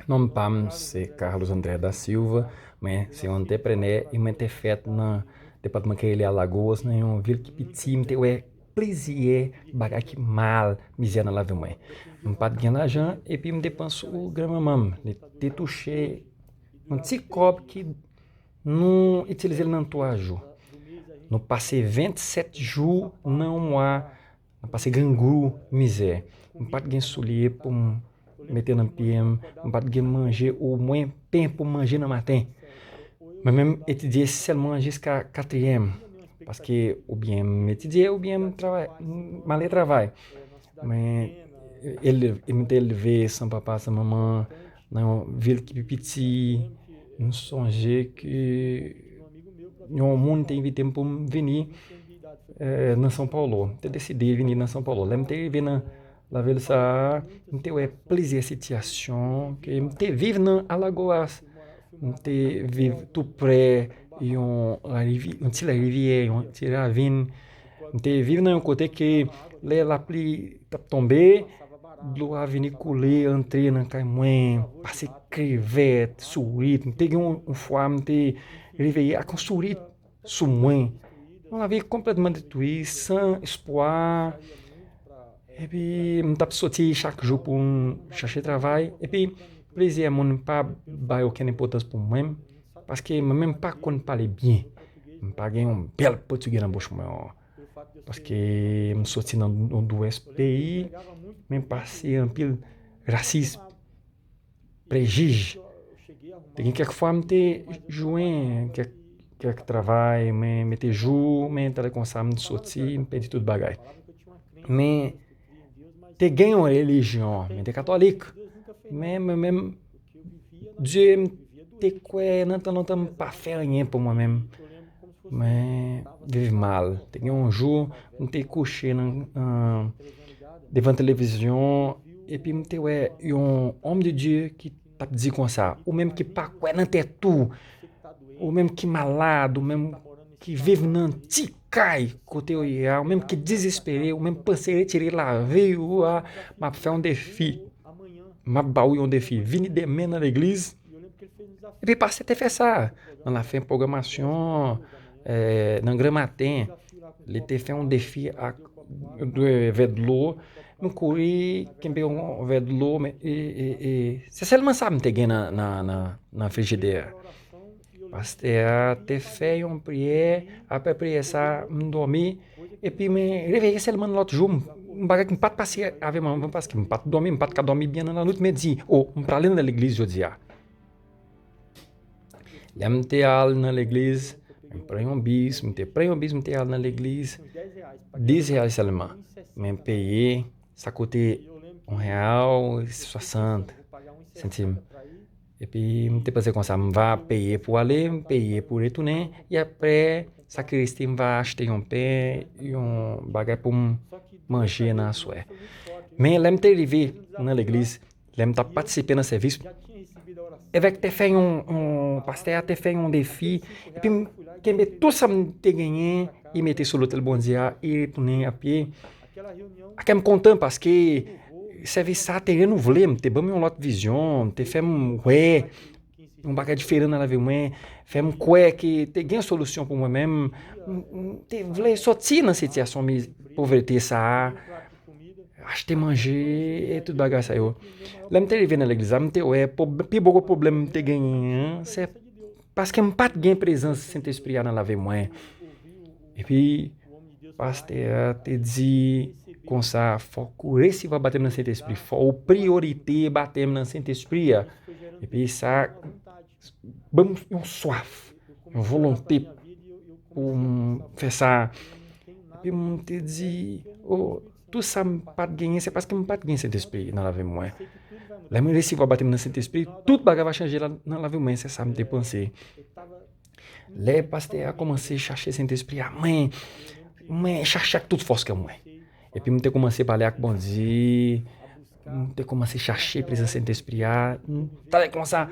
Nome pam c'est Carlos André da Silva, mas c'est un entrepreneur e me te fet na departamento que ele Alagoas, na um ville que piti me te é plaisir bagay que mal misé na lave mãe. Me pat gen l'argent e puis me dépense o grama mam, te touché un petit copo que não utilisé ele nan 3 jours. No passei 27 jours nan mois, no passei gangru misé. Me pat gen soulier pour meter nan PM, me pat gen manger au moins pain pour manger no matin. Mais même étudier seulement jusqu'à quatrième. Parce que ou bien m'étudier ou bien m'aller travail. Mais ele me ter élevé sans papa, sans maman, dans une ville qui est petite, nous songeait que um mundo tem invité para venir na São Paulo. Te decidi venir na São Paulo. Lembro te vir na la ville ça, te é plaisir situation que te vive na Alagoas. Te vive tout près un petit rivière, un petit ravine. Te vive dans un côté que la pluie tape tomber, l'eau a venu couler, entrer dans caimouin, passer crevette, souris. Te une fois, te réveillé à construire sous moi. On avait complètement détruit, sans espoir. Et puis, je tape sorti chaque jour pour chercher travail. Et puis, plaisir, mon pas pas aucune importance pour moi, parce que moi-même pas qu'on parle bien. Je pas gagner un bel portugais dans bouche moi. Parce que je sorti dans l'ouest pays, même passé un peu racisme, préjuge. Tem quelquefois me te joint quelques travail, me te jour, me te comme ça me sorti, me perdi tout bagage. Mais te ganha uma religião, me te católico. Même Dieu me te quoi, não tam pas faire rien pour moi-même. Mais vive mal. Tem um jour, me te couché devant a televisão e puis me te ouais un homme de Dieu qui t'a dit comme ça, ou même qui pas quoi não te tout, ou même qui malade, ou même qui vive nan ticai côté ou même qui désespéré, ou même pensé retirer la vie ou m'a fait un défi, m'a baou un défi, vini demain dans l'église. E puis passei a faire ça. On a fait une programmation dans le grand matin. Ele te fait un défi de verre de l'eau. Não corri, quem pegou um verre de l'eau, c'est seulement ça que te na frigideira. Parce que te fait une prière, après prière ça, me dormi, et puis me réveillé seulement l'autre jour. Um bagulho que me pat passei avec maman, parce que me pat dormi, me pat ka dormi bien na noite, me dit, oh, me pra aller na l'église, je dis, Lem te al na l'église, me prenho um bis, me te prenho um bis, me te al na l'église, R$ 10 seulement. Me payé, ça coûtait R$ 1,60. Et puis, me te pensé comme ça, me va payer pour aller, me payer pour retourner, et après, sacristie me va acheter un pain e un bagage pour manger na soirée. Mais lem te arrivé na l'église, lem ta participé na serviço, avec te fait un pasteur, te fait un défi, et puis, que tout ça me te gagné, e meter sur l'hôtel Bon Dia, e retourner à pied. Aqui me content parce que serviço ça te renouvelé, te bam une autre vision, te fait ouais, um bagage diferente na vie moi, fait quoi que te gain solution pour moi-même, te voulais sortir dans cette situation de pauvreté ça, acheter manger et tout bagage ça yo. Là me te arrivé dans l'église, me te ouais, plus beaucoup problème te gagné, c'est parce que me pas de gain présence Saint-Esprit dans la vie moi. Et puis pasteur te dit comme ça, faut courir se vai bater no Saint-Esprit, faut priorité bater no Saint-Esprit. Et puis ça, vamos um soif, une volonté pour faire ça. Et puis on te dit, oh, tout ça me pas de gagner, c'est parce que me pas de gagner Saint-Esprit dans la vie moi. Lá me se vai bater no Saint-Esprit, tout bagage va changer dans la vie moi, c'est ça me dépenser. Les pasteurs a commencé à chercher Saint-Esprit, mãe chercher toute force que moi. Et puis, je commencé à parler avec bon Dieu, je commencé à chercher la présence Saint-Esprit. T'as comme ça,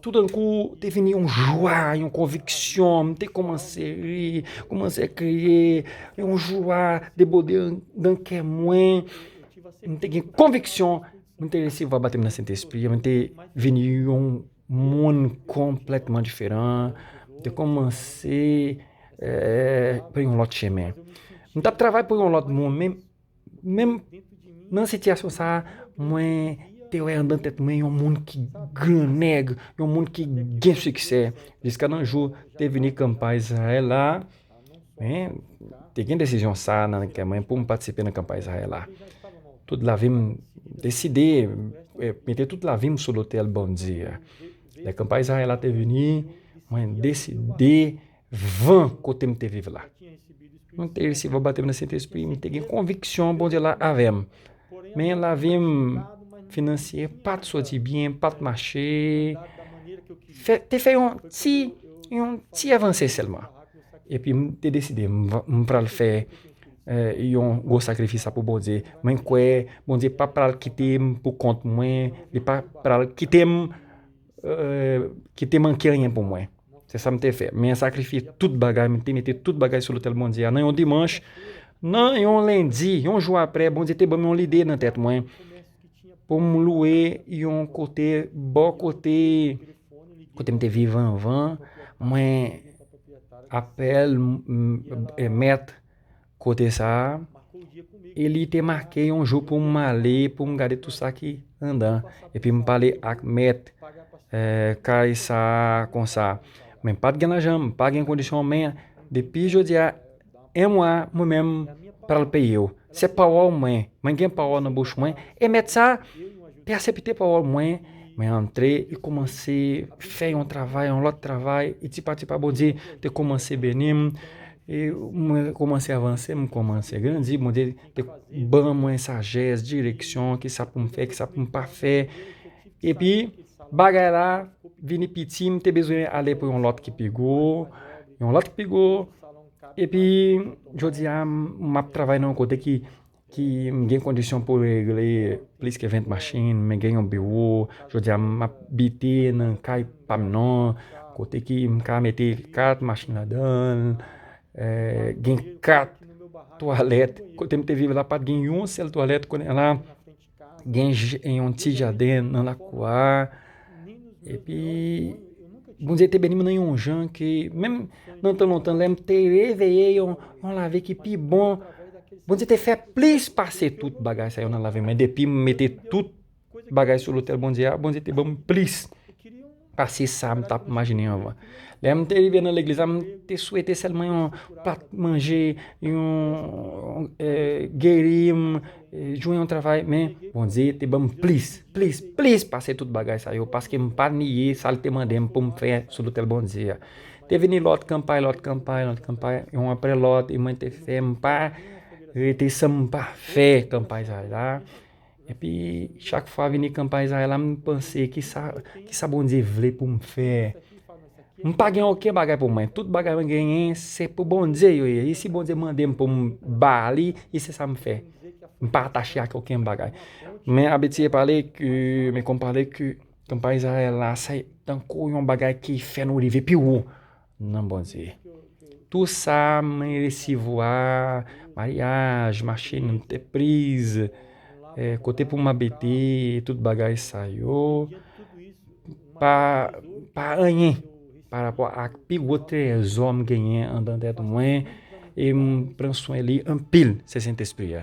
tout d'un coup, t'es venu une joie, une conviction, t'es commencé à rire, commencé à crier, une joie, déborder d'un cœur moins. T'es une conviction, Mwen te resiva batem nan Saint-Esprit, mwen te vini yon moun kompletman diferan, mwen te komanse pou yon lot chemen. Mwen tap travay pou yon lot moun, men nan sityasyon sa, mwen te wè an dan tèt mwen yon moun ki gran neg, yon moun ki gen suksè. Jiska nan jou te vini kampay Israel la, men te gen desisyon sa nan kemen pou m patisipe nan kampay Israel la. Tout la vim deside, mette tout la vim sou l'hotel Bondi. Le kampay Israel la te vini, mwen deside 20 kote m te vive la. Mwen te resiva batem nan Saint-Esprit, mwen te gen konviksyon Bondi la avem. Men la vim financier, pat soti bien, pat mache, te fè yon ti avansè selman. E pi m te deside, m pral fè yon gros sakrifisa pou Bondi. Mwen kwe, Bondi pa pral kitem pou kont mwen, li pa pral kitem manke rien pou mwen. Se sa m te fè. Men sakrifi tout bagay, m te mette tout bagay sou l'hotel Bondi. Nan yon dimanche, nan yon lundi, yon jou apre, Bondi te bom yon lide nan tèt mwen. Pou m loué yon kote, bon kote m te vivan van, mwen apel met kote sa, e li te marke yon jou pou m ale, pou m gade tout sa ki andan. E pi m pale ak met, kay sa, kon sa. Men pat gen ajan, pat gen kondisyon, men depi jodi a, mwen mèm pral peye yo. Se pawol mwen gen pawol nan bouch mwen, e met sa, te asepite pawol mwen, men entre, e komanse fè yon travay, yon lot travay, e ti pa Bondi, te komanse benim, e mwen komanse avanse, mwen komanse grandi, Bondi te ban mwen sagesse, direksyon, ki sa pou m fè, ki sa pou m pa fè, e pi, bagay la, vini piti, m te bezwen ale pou yon lot ki pigo, e pi, jodi a, m ap travay nan kote ki m gen kondisyon pou regle plis ke 20 machin, m gen yon bureau, jodi a, m ap biti nan kay pam nan, kote ki m ka mette 4 machin la dan, gen 4 toalet, kote m te vive la pat gen yon sel toalet, konen la, gen yon ti jaden nan la kwa, e pi, Bondi te benim nan yon jan ki, mem nan tan lontan lem te reveye yon lave ki pi bon, Bondi te fè plis pase tout bagay sa yon nan lave, men depi m mette tout bagay sou l'hotel Bondi te bon plis pase sa m tap imagine yon van. Lem te rive nan l'eglise, m te souwete selman yon plat manje, yon gerim, jouen yon travay, men Bondi te bon plis pase tout bagay sa yo, paske m pa niye salte mandem pou m fè sou l'hotel Bondi. Te vini lot kampay, yon apre lot, e mwen te fè, m pa rete sa m pa fè kampay sa la. E pi, chak fwa vini kampay sa la, m pense ki sa Bondi vle pou m fè. M pa gen okè bagay pou mwen. Tout bagay mwen genyen, se pou Bondi yo ye. Isi Bondi mandem pou m bali, isi sa m fè. M pa atache ak okè bagay. Men abeti pale ki, men kon pale ki, kampay Israel la, sa tankou yon bagay ki fè nou rive pi ou nan Bondi. Tout sa men resivoa, mariage, machin, entreprise, kote pou m abeti, tout bagay sa yo, pa anyen. Par rapport ak pi wote zom genyen an dan tèt mwen, e m pran soin li an pil se Saint-Esprit ya.